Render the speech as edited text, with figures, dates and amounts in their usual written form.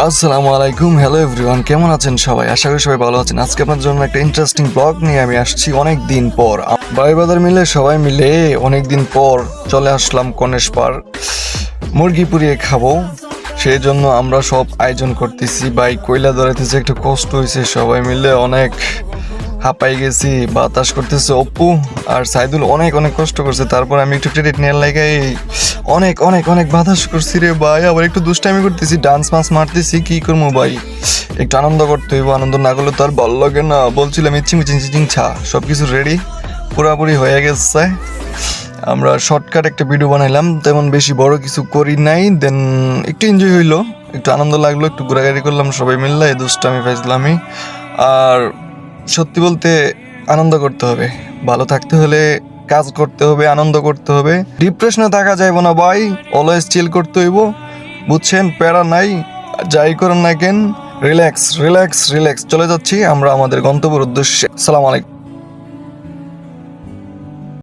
আসসালামু আলাইকুম, hello everyone, কেমন আছেন সবাই? আশা করি সবাই ভালো আছেন। আজকে আপনাদের জন্য একটা ইন্টারেস্টিং ব্লগ নিয়ে আমি আসছি অনেক দিন পর। ভাই বাজার মিলে সবাই মিলে অনেক দিন পর চলে আসলাম কনেশ পার মুরগি পুড়িয়ে খাবো। সেই জন্য আমরা সব আয়োজন করতেছি। ভাই কয়লা ধরাইতেছে, একটু কষ্ট হয়েছে, সবাই মিলে অনেক হাঁপাই গেছি। বাতাস করতেছে অপু আর সাইদুল, অনেক অনেক কষ্ট করছে। তারপর আমি একটু ক্রেডিট নেওয়ার লাগে অনেক অনেক অনেক বাতাস করছি রে ভাই। আবার একটু দুষ্টামি করতেছি, ডান্স মাস মারতেছি, কি করবো ভাই, একটু আনন্দ করতে হইব। আনন্দ না করলে তো আর ভালো লাগে না। বলছিলাম ইচ্ছি মিচিং চিচিং ছা, সব কিছু রেডি পুরাপুরি হয়ে গেছে। আমরা শর্টকাট একটা ভিডিও বানাইলাম, তেমন বেশি বড় কিছু করি নাই। দেন একটু এনজয় হইলো, একটু আনন্দ লাগলো, একটু ঘোরাঘুরি করলাম সবাই মিললে, এই দুষ্টামি ফাইজলামি। আর সত্যি বলতে আনন্দ করতে হবে, ভালো থাকতে হলে কাজ করতে হবে, আনন্দ করতে হবে। ডিপ্রেশনে থাকা যাইব না ভাই, অলওয়েজ চিল করতে হইব, বুঝছেন? প্যারা নাই, যাই করেন না কেন, রিল্যাক্স রিল্যাক্স রিল্যাক্স। চলে যাচ্ছি আমরা আমাদের গন্তব্যের উদ্দেশ্যে। আসসালামু আলাইকুম।